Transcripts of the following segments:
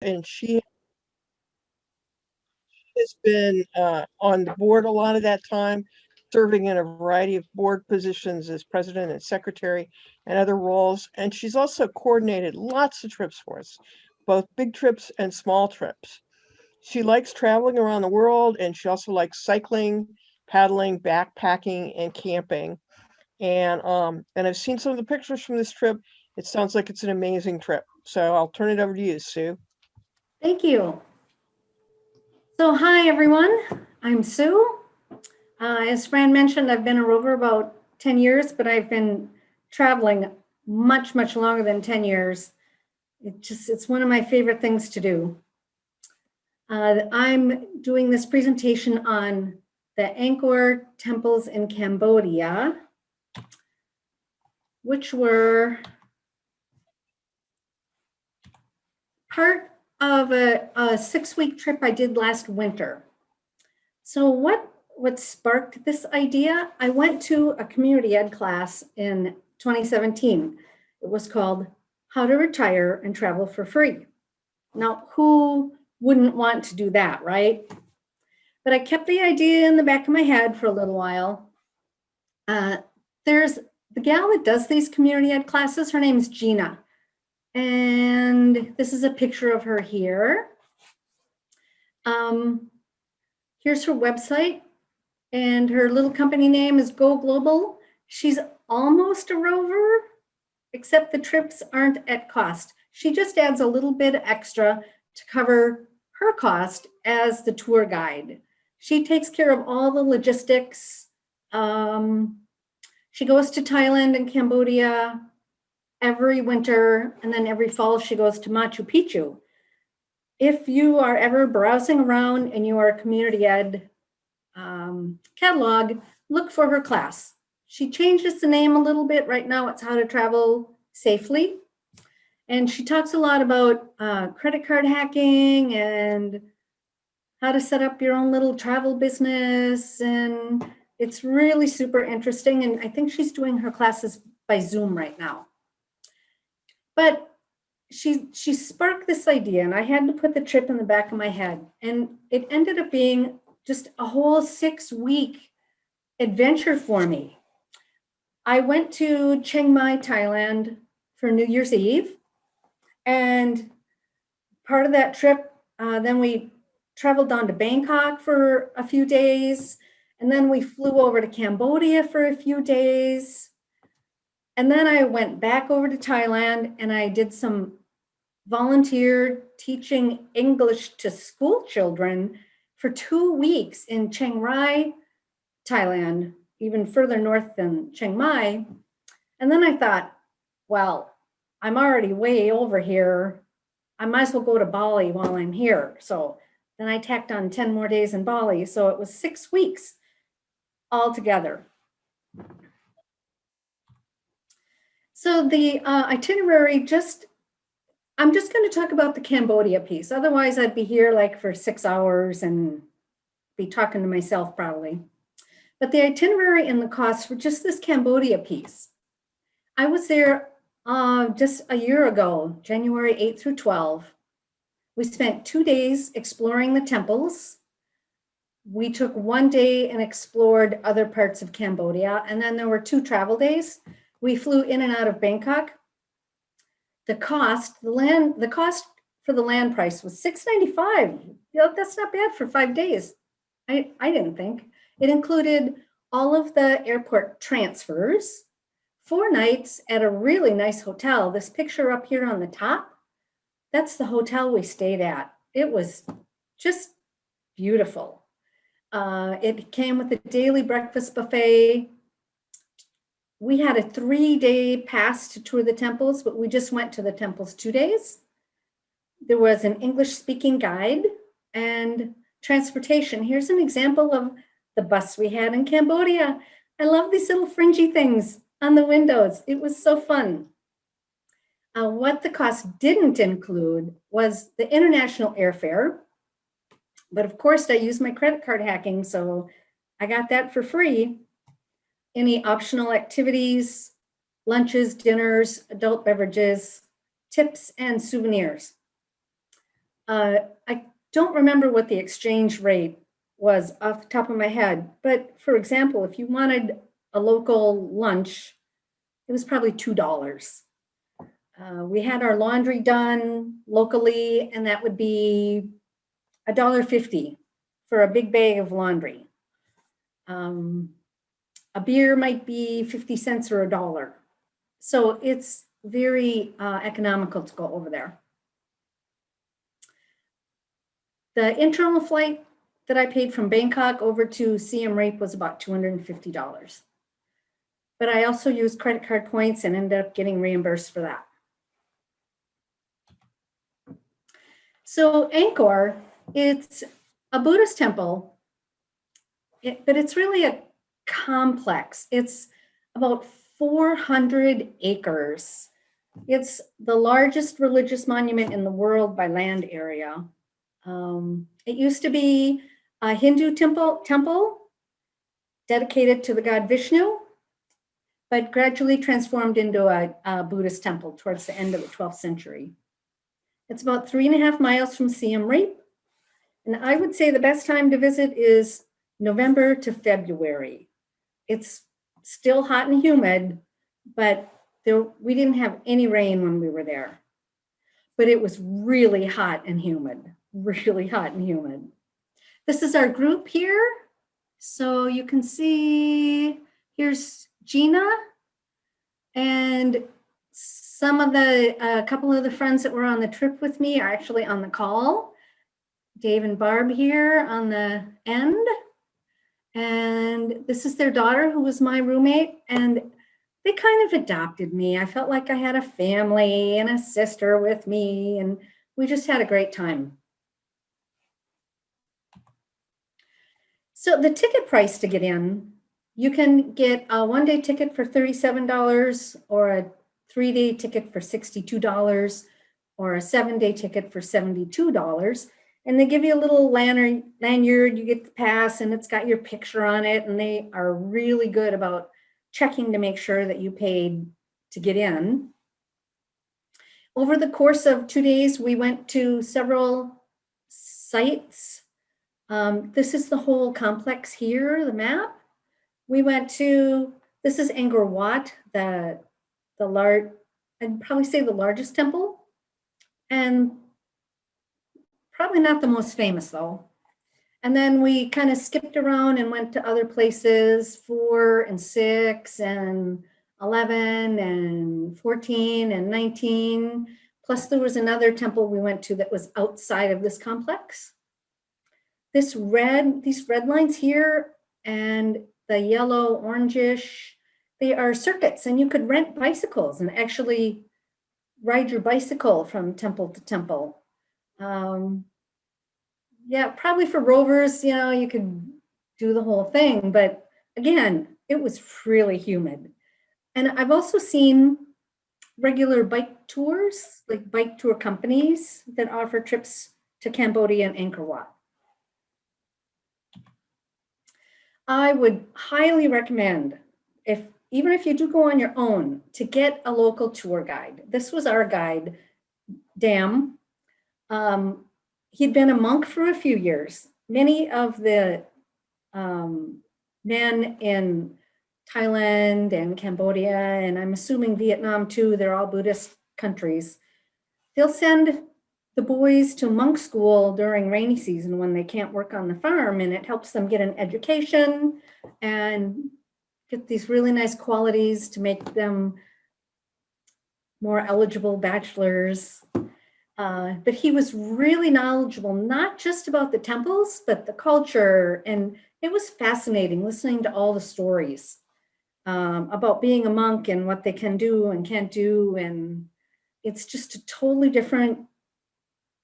and she has been on the board a lot of that time, serving in a variety of board positions as president and secretary and other roles. And she's also coordinated lots of trips for us, both big trips and small trips. She likes traveling around the world, and she also likes cycling, paddling, backpacking, and camping. And I've seen some of the pictures from this trip. It sounds like it's an amazing trip. So I'll turn it over to you, Sue. Thank you. So hi, everyone. I'm Sue. As Fran mentioned, I've been a rover about 10 years, but I've been traveling much, much longer than 10 years. It's one of my favorite things to do. I'm doing this presentation on the Angkor temples in Cambodia, which were part of a 6-week trip I did last winter. So what sparked this idea? I went to a community ed class in 2017. It was called How to Retire and Travel for Free. Now, who wouldn't want to do that, right? But I kept the idea in the back of my head for a little while. There's the gal that does these community ed classes. Her name's Gina. And this is a picture of her here. Here's her website, and her little company name is Go Global. She's almost a rover, except the trips aren't at cost. She just adds a little bit extra to cover her cost as the tour guide. She takes care of all the logistics. She goes to Thailand and Cambodia every winter, and then every fall she goes to Machu Picchu. If you are ever browsing around and you are a community ed catalog, look for her class. She changes the name a little bit. Right now it's How to Travel Safely. And she talks a lot about credit card hacking and how to set up your own little travel business. And it's really super interesting. And I think she's doing her classes by Zoom right now. But she sparked this idea, and I had to put the trip in the back of my head. And it ended up being just a whole 6-week adventure for me. I went to Chiang Mai, Thailand for New Year's Eve. And part of that trip, then we traveled down to Bangkok for a few days. And then we flew over to Cambodia for a few days. And then I went back over to Thailand, and I did some volunteer teaching English to school children for 2 weeks in Chiang Rai, Thailand, even further north than Chiang Mai. And then I thought, well, I'm already way over here. I might as well go to Bali while I'm here. So then I tacked on 10 more days in Bali. So it was 6 weeks altogether. So the itinerary I'm just going to talk about the Cambodia piece. Otherwise, I'd be here like for 6 hours and be talking to myself probably. But the itinerary and the costs for just this Cambodia piece. I was there just a year ago, January 8 through 12. We spent 2 days exploring the temples. We took 1 day and explored other parts of Cambodia. And then there were 2 travel days. We flew in and out of Bangkok. The cost for the land price was $695. That's not bad for 5 days. I didn't think. It included all of the airport transfers, 4 nights at a really nice hotel. This picture up here on the top, that's the hotel we stayed at. It was just beautiful. It came with a daily breakfast buffet. We had a 3-day pass to tour the temples, but we just went to the temples 2 days. There was an English-speaking guide and transportation. Here's an example of the bus we had in Cambodia. I love these little fringy things on the windows. It was so fun. What the cost didn't include was the international airfare. But of course, I used my credit card hacking, so I got that for free. Any optional activities, lunches, dinners, adult beverages, tips, and souvenirs. I don't remember what the exchange rate was off the top of my head, but for example, if you wanted a local lunch, it was probably $2. We had our laundry done locally, and that would be $1.50 for a big bag of laundry. A beer might be 50 cents or $1. So it's very economical to go over there. The internal flight that I paid from Bangkok over to Siem Reap was about $250. But I also used credit card points and ended up getting reimbursed for that. So Angkor, it's a Buddhist temple, but it's really a complex. It's about 400 acres. It's the largest religious monument in the world by land area. It used to be a Hindu temple dedicated to the god Vishnu, but gradually transformed into a Buddhist temple towards the end of the 12th century. It's about 3.5 miles from Siem Reap. And I would say the best time to visit is November to February. It's still hot and humid, but we didn't have any rain when we were there. But it was really hot and humid, really hot and humid. This is our group here. So you can see here's Gina and a couple of the friends that were on the trip with me are actually on the call. Dave and Barb here on the end. And this is their daughter who was my roommate. And they kind of adopted me. I felt like I had a family and a sister with me, and we just had a great time. So the ticket price to get in, you can get a one-day ticket for $37 or a 3-day ticket for $62 or a 7-day ticket for $72. And they give you a little lanyard, you get the pass, and it's got your picture on it. And they are really good about checking to make sure that you paid to get in. Over the course of 2 days, we went to several sites. This is the whole complex here, the map. We went to, this is Angkor Wat, I'd probably say the largest temple, and probably not the most famous though. And then we kind of skipped around and went to other places, 4 and 6 and 11 and 14 and 19. Plus there was another temple we went to that was outside of this complex. These red lines here and the yellow orangish, they are circuits, and you could rent bicycles and actually ride your bicycle from temple to temple. Yeah, probably for rovers, you could do the whole thing. But again, it was really humid. And I've also seen regular bike tours, like bike tour companies that offer trips to Cambodia and Angkor Wat. I would highly recommend, even if you do go on your own, to get a local tour guide. This was our guide, Dam. He'd been a monk for a few years. Many of the men in Thailand and Cambodia, and I'm assuming Vietnam too, they're all Buddhist countries. They'll send the boys to monk school during rainy season when they can't work on the farm, and it helps them get an education and get these really nice qualities to make them more eligible bachelors. But he was really knowledgeable, not just about the temples, but the culture. And it was fascinating listening to all the stories about being a monk and what they can do and can't do. And it's just a totally different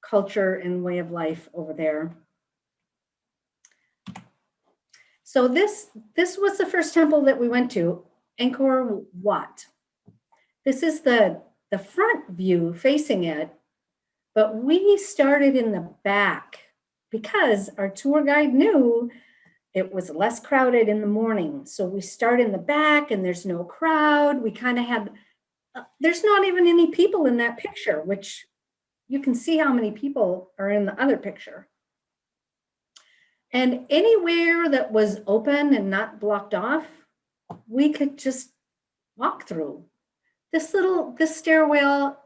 culture and way of life over there. So this was the first temple that we went to, Angkor Wat. This is the front view facing it. But we started in the back because our tour guide knew it was less crowded in the morning. So we start in the back and there's no crowd. We kind of had, there's not even any people in that picture, which you can see how many people are in the other picture. And anywhere that was open and not blocked off, we could just walk through. This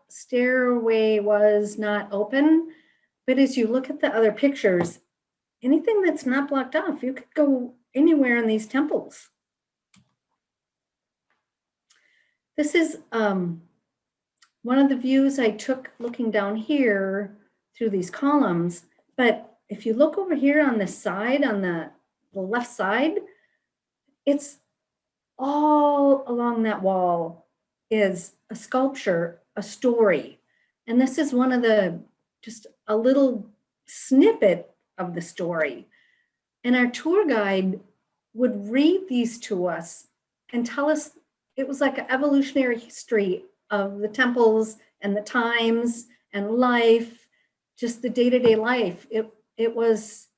stairway was not open, but as you look at the other pictures, anything that's not blocked off, you could go anywhere in these temples. This is one of the views I took looking down here through these columns. But if you look over here on the side, on the left side, it's all along that wall is a sculpture, a story. And this is one of the, just a little snippet of the story. And our tour guide would read these to us and tell us, it was like an evolutionary history of the temples and the times and life, just the day-to-day life. It was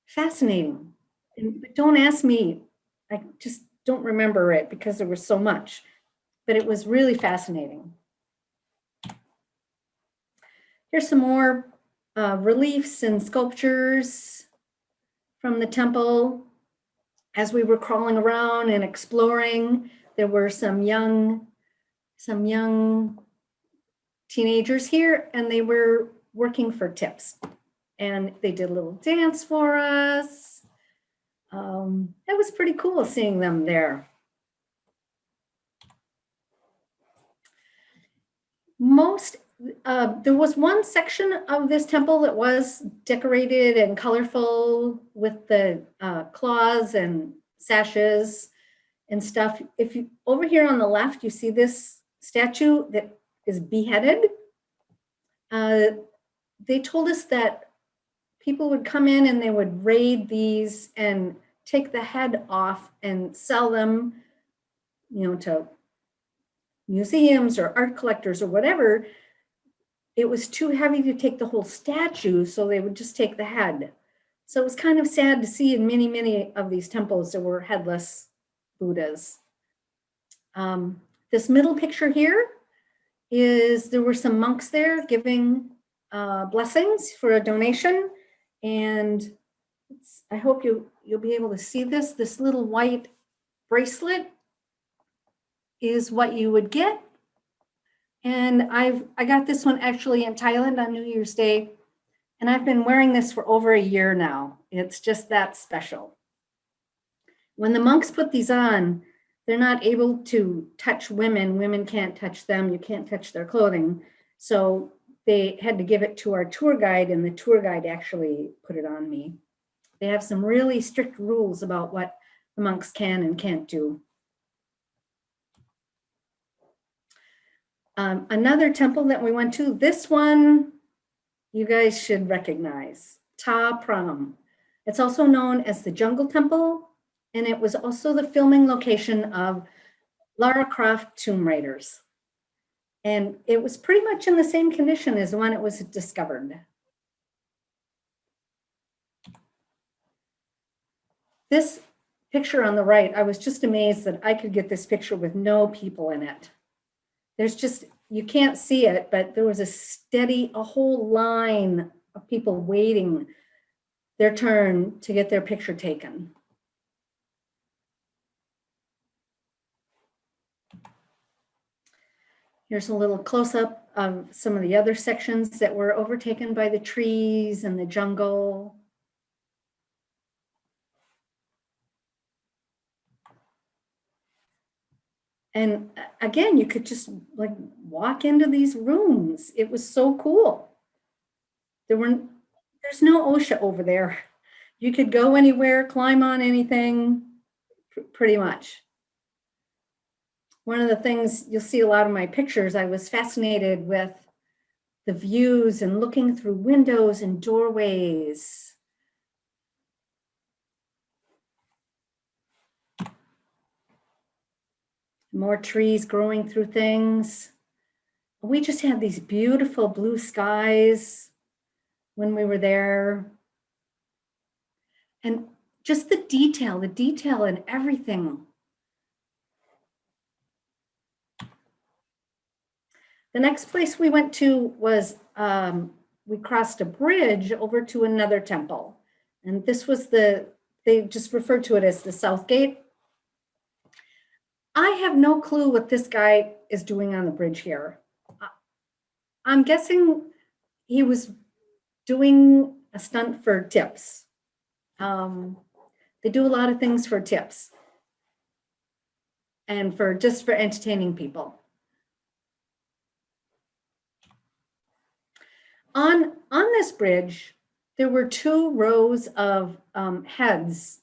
fascinating. But don't ask me, I just don't remember it because there was so much, but it was really fascinating. Here's some more reliefs and sculptures from the temple. As we were crawling around and exploring, there were some young teenagers here, and they were working for tips. And they did a little dance for us. It was pretty cool seeing them there. There was one section of this temple that was decorated and colorful with the claws and sashes and stuff. If you, over here on the left, you see this statue that is beheaded. They told us that people would come in and they would raid these and take the head off and sell them, you know, to museums or art collectors or whatever. It was too heavy to take the whole statue, so they would just take the head. So it was kind of sad to see in many, many of these temples there were headless Buddhas. This middle picture here is, there were some monks there giving blessings for a donation. And I hope you'll be able to see this. This little white bracelet is what you would get. And I got this one actually in Thailand on New Year's Day. And I've been wearing this for over a year now. It's just that special. When the monks put these on, they're not able to touch women. Women can't touch them. You can't touch their clothing. So they had to give it to our tour guide, and the tour guide actually put it on me. They have some really strict rules about what the monks can and can't do. Another temple that we went to, this one you guys should recognize, Ta Prohm. It's also known as the Jungle Temple, and it was also the filming location of Lara Croft Tomb Raiders. And it was pretty much in the same condition as when it was discovered. This picture on the right, I was just amazed that I could get this picture with no people in it. There's just, you can't see it, but there was a whole line of people waiting their turn to get their picture taken. Here's a little close-up of some of the other sections that were overtaken by the trees and the jungle. And again, you could just like walk into these rooms. It was so cool. There's no OSHA over there. You could go anywhere, climb on anything, pretty much. One of the things you'll see a lot of my pictures, I was fascinated with the views and looking through windows and doorways. More trees growing through things. We just had these beautiful blue skies when we were there. And just the detail in everything. The next place we went to was we crossed a bridge over to another temple. And this was they just referred to it as the South Gate. I have no clue what this guy is doing on the bridge here. I'm guessing he was doing a stunt for tips. They do a lot of things for tips and just for entertaining people. On this bridge, there were 2 rows of heads,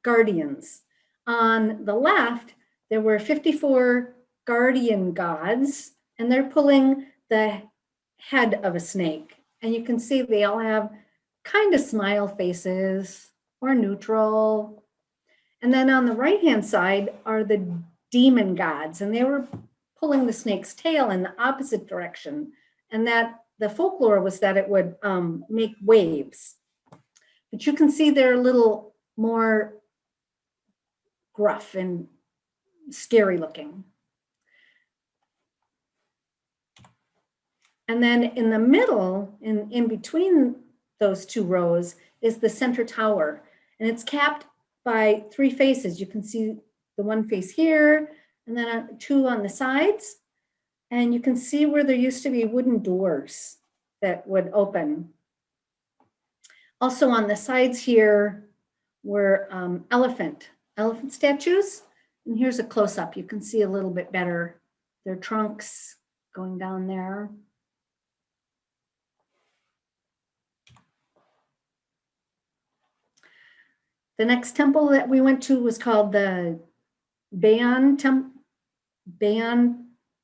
guardians. On the left, there were 54 guardian gods, and they're pulling the head of a snake. And you can see they all have kind of smile faces or neutral. And then on the right-hand side are the demon gods, and they were pulling the snake's tail in the opposite direction. And that the folklore was that it would make waves. But you can see they're a little more gruff and scary looking. And then in the middle, in between those 2 rows, is the center tower. And it's capped by 3 faces. You can see the one face here, and then 2 on the sides. And you can see where there used to be wooden doors that would open. Also on the sides here were elephant statues. And here's a close-up. You can see a little bit better their trunks going down there. The next temple that we went to was called the Bayon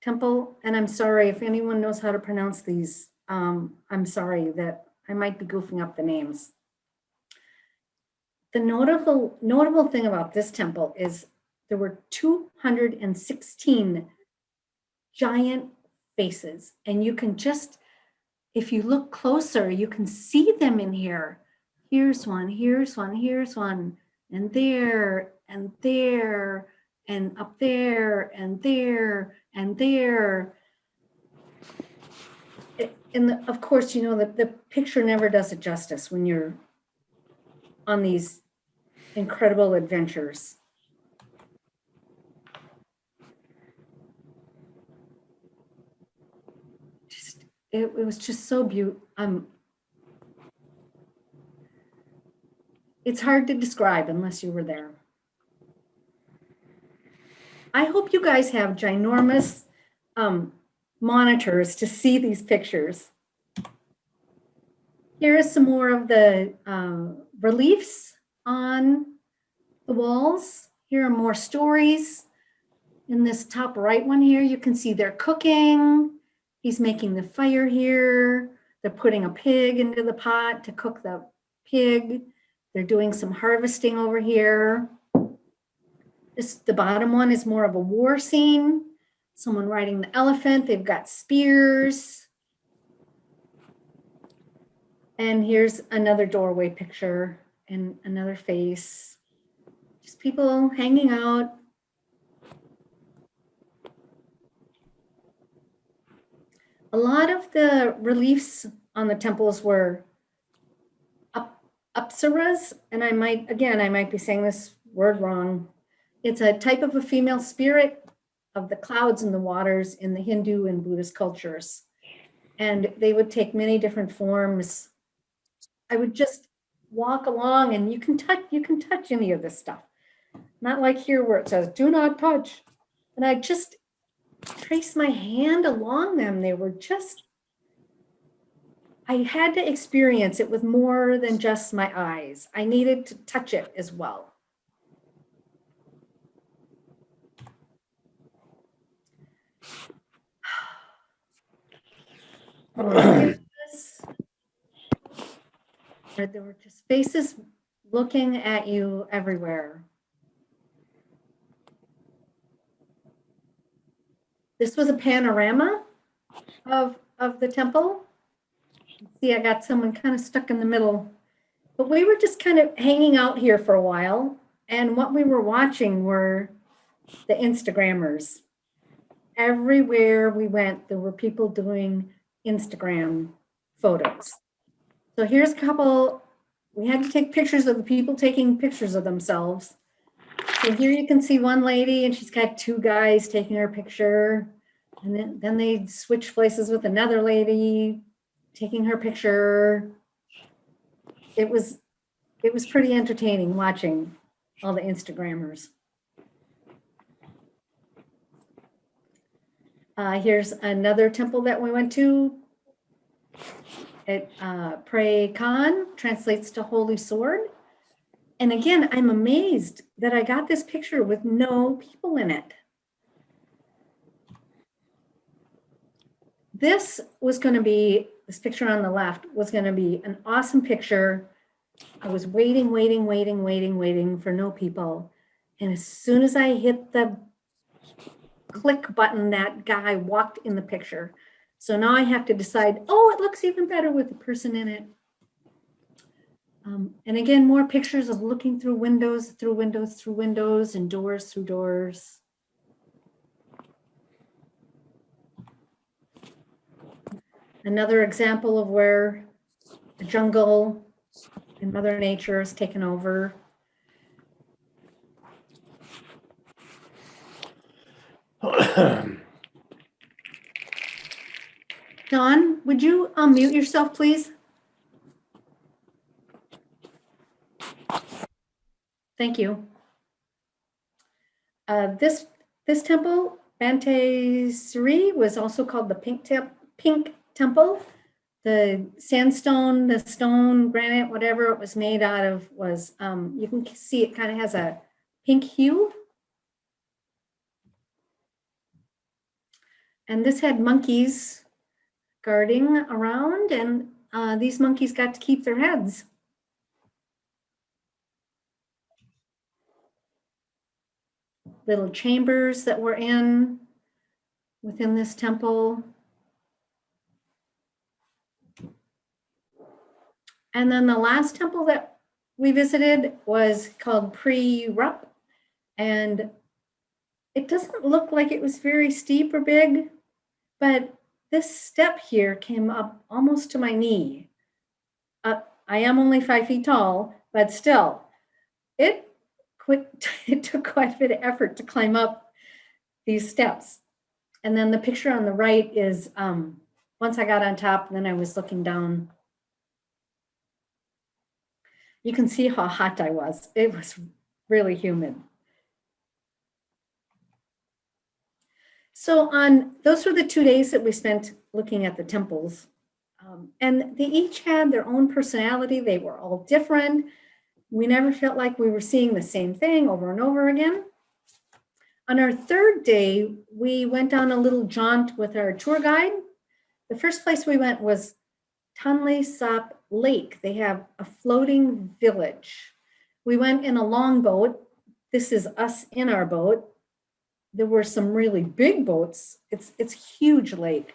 Temple. And I'm sorry if anyone knows how to pronounce these. I'm sorry that I might be goofing up the names. The notable thing about this temple is there were 216 giant faces. And you can just, if you look closer, you can see them in here. Here's one, here's one, here's one, and there, and there, and up there, and there, and there. And of course, you know, the picture never does it justice when you're on these incredible adventures. It was just so beautiful. It's hard to describe unless you were there. I hope you guys have ginormous monitors to see these pictures. Here is some more of the reliefs on the walls. Here are more stories. In this top right one here, you can see they're cooking. He's making the fire here. They're putting a pig into the pot to cook the pig. They're doing some harvesting over here. The bottom one is more of a war scene. Someone riding the elephant. They've got spears. And here's another doorway picture and another face. Just people hanging out. A lot of the reliefs on the temples were apsaras, and I might be saying this word wrong. It's a type of a female spirit of the clouds and the waters in the Hindu and Buddhist cultures. And they would take many different forms. I would just walk along and you can touch any of this stuff. Not like here where it says, do not touch. And I just trace my hand along them. They were just, I had to experience it with more than just my eyes. I needed to touch it as well. There were just faces looking at you everywhere. This was a panorama of the temple. See, I got someone kind of stuck in the middle. But we were just kind of hanging out here for a while. And what we were watching were the Instagrammers. Everywhere we went, there were people doing Instagram photos. So here's a couple, we had to take pictures of the people taking pictures of themselves. So here you can see one lady and she's got two guys taking her picture. And then they switch places with another lady taking her picture. It was pretty entertaining watching all the Instagrammers. Here's another temple that we went to. It Pre Khan translates to Holy Sword. And again, I'm amazed that I got this picture with no people in it. This picture on the left was going to be an awesome picture. I was waiting for no people. And as soon as I hit the click button, that guy walked in the picture. So now I have to decide, oh, it looks even better with the person in it. And again, more pictures of looking through windows, and doors through doors. Another example of where the jungle and Mother Nature has taken over. Don, would you unmute yourself, please? Thank you. This temple, Bante Sri, was also called the Pink Temple. The sandstone, the stone, granite, whatever it was made out of was, you can see it kind of has a pink hue. And this had monkeys guarding around, and these monkeys got to keep their heads. Little chambers that were within this temple. And then the last temple that we visited was called Pre-Rup, and it doesn't look like it was very steep or big, but this step here came up almost to my knee. I am only 5 feet tall, but still, it took quite a bit of effort to climb up these steps. And then the picture on the right is once I got on top, then I was looking down. You can see how hot I was. It was really humid. So those were the 2 days that we spent looking at the temples. And they each had their own personality. They were all different. We never felt like we were seeing the same thing over and over again. On our 3rd day, we went on a little jaunt with our tour guide. The first place we went was Tonle Sap Lake. They have a floating village. We went in a longboat. This is us in our boat. There were some really big boats. It's a huge lake.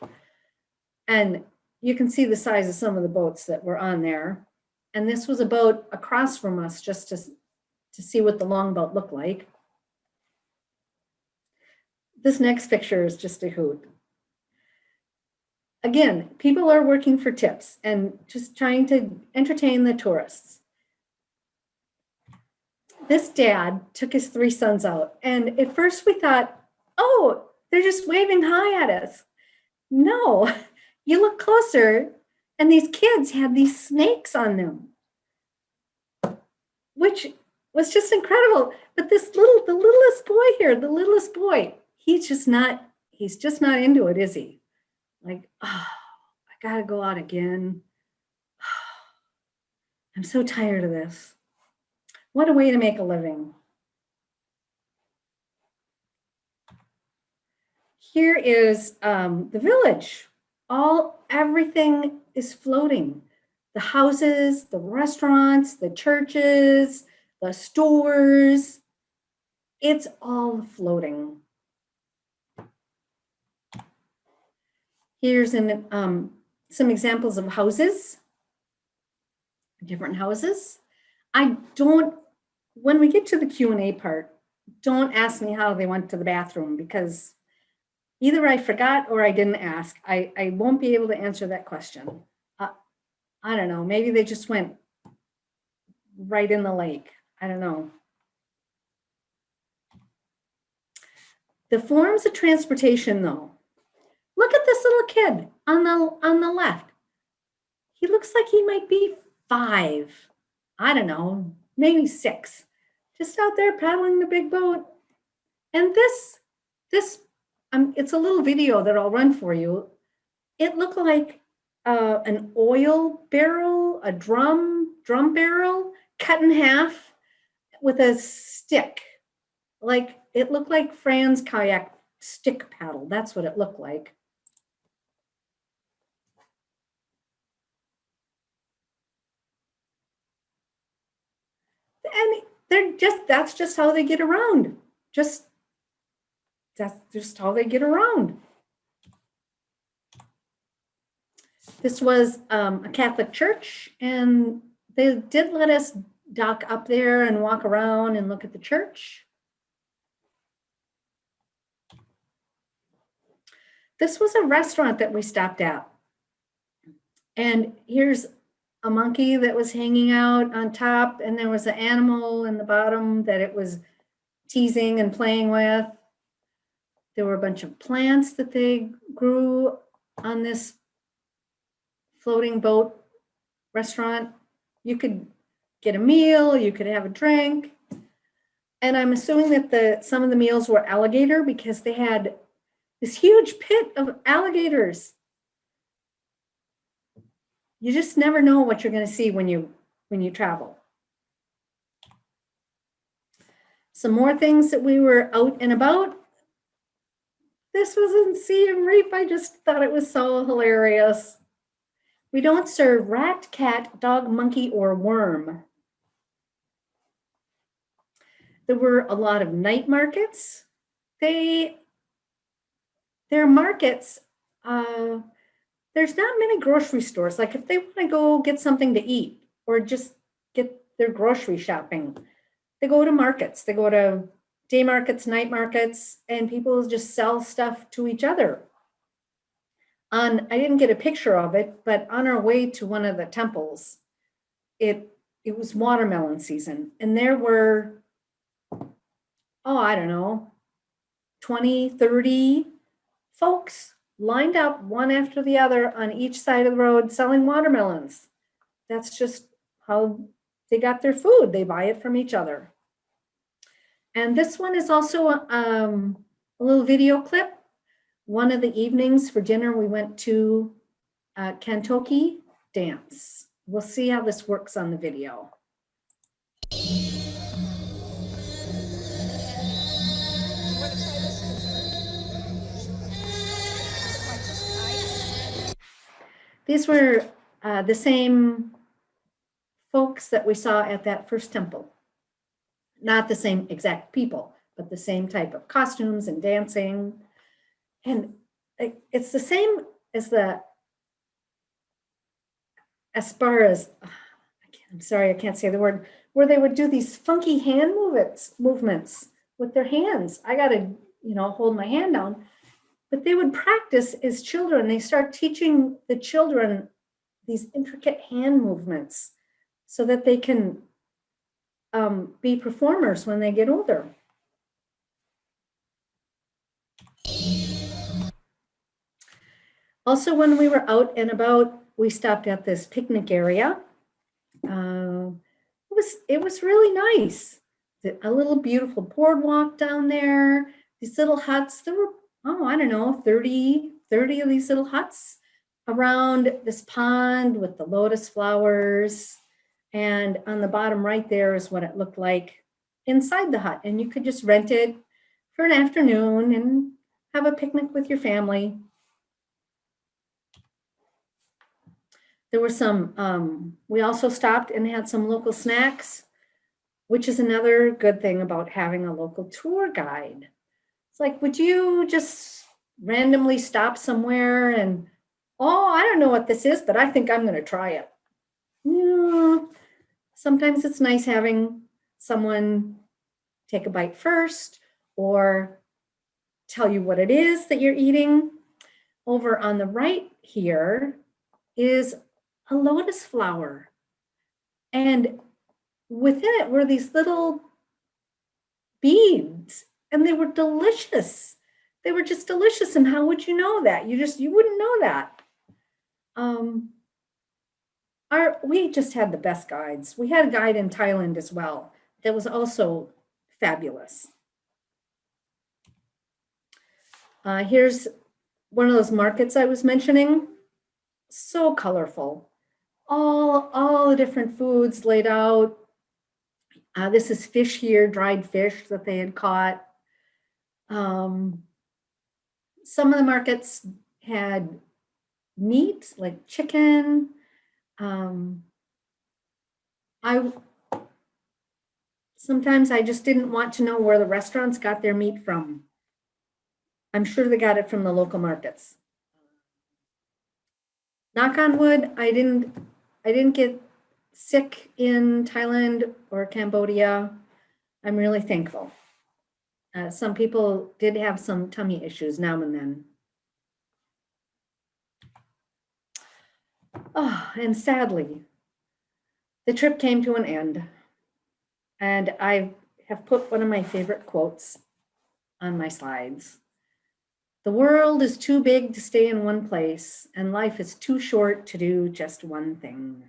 And you can see the size of some of the boats that were on there. And this was a boat across from us just to see what the longboat looked like. This next picture is just a hoot. Again, people are working for tips and just trying to entertain the tourists. This dad took his 3 sons out, and at first we thought, oh, they're just waving hi at us. No, you look closer, and these kids had these snakes on them, which was just incredible. But the littlest boy, he's just not into it, is he? Like, oh, I gotta go out again. I'm so tired of this. What a way to make a living. Here is the village. Everything is floating. The houses, the restaurants, the churches, the stores, it's all floating. Here's some examples of houses, different houses. When we get to the Q&A part, don't ask me how they went to the bathroom, because Either I forgot or I didn't ask. I won't be able to answer that question. I don't know. Maybe they just went right in the lake. I don't know. The forms of transportation, though. Look at this little kid on the left. He looks like he might be 5. I don't know, maybe 6. Just out there paddling the big boat. And this, it's a little video that I'll run for you. It looked like an oil barrel, a drum barrel cut in half with a stick. Like, it looked like Fran's kayak stick paddle. That's what it looked like. And that's just how they get around. That's just how they get around. This was a Catholic church, and they did let us dock up there and walk around and look at the church. This was a restaurant that we stopped at. And here's a monkey that was hanging out on top, and there was an animal in the bottom that it was teasing and playing with. There were a bunch of plants that they grew on this floating boat restaurant. You could get a meal, you could have a drink. And I'm assuming that some of the meals were alligator because they had this huge pit of alligators. You just never know what you're going to see when you travel. Some more things that we were out and about. This was in Siem Reap. I just thought it was so hilarious. We don't serve rat, cat, dog, monkey, or worm. There were a lot of night markets. Their markets, there's not many grocery stores. Like if they want to go get something to eat or just get their grocery shopping, they go to markets. They go to day markets, night markets, and people just sell stuff to each other. I didn't get a picture of it, but on our way to one of the temples, it was watermelon season. And there were, I don't know, 20, 30 folks lined up one after the other on each side of the road selling watermelons. That's just how they got their food. They buy it from each other. And this one is also a little video clip. One of the evenings for dinner, we went to Kantoki dance. We'll see how this works on the video. These were the same folks that we saw at that first temple. Not the same exact people, but the same type of costumes and dancing. And it's the same as far as, I'm sorry, I can't say the word, where they would do these funky hand movements with their hands. I got to, hold my hand down. But they would practice as children. They start teaching the children these intricate hand movements so that they can be performers when they get older. Also, when we were out and about, we stopped at this picnic area. It was really nice. A little beautiful boardwalk down there. These little huts. There were, I don't know, 30 of these little huts around this pond with the lotus flowers. And on the bottom right there is what it looked like inside the hut. And you could just rent it for an afternoon and have a picnic with your family. There were some, we also stopped and had some local snacks, which is another good thing about having a local tour guide. It's like, would you just randomly stop somewhere and, I don't know what this is, but I think I'm going to try it. Sometimes it's nice having someone take a bite first or tell you what it is that you're eating. Over on the right here is a lotus flower. And within it were these little beads, and they were delicious. They were just delicious. And how would you know that? You wouldn't know that. We just had the best guides. We had a guide in Thailand as well that was also fabulous. Here's one of those markets I was mentioning. So colorful. All the different foods laid out. This is fish here, dried fish that they had caught. Some of the markets had meat, like chicken. Sometimes I just didn't want to know where the restaurants got their meat from. I'm sure they got it from the local markets. Knock on wood, I didn't get sick in Thailand or Cambodia. I'm really thankful. Some people did have some tummy issues now and then. Oh, and sadly, the trip came to an end. And I have put one of my favorite quotes on my slides. The world is too big to stay in one place, and life is too short to do just one thing.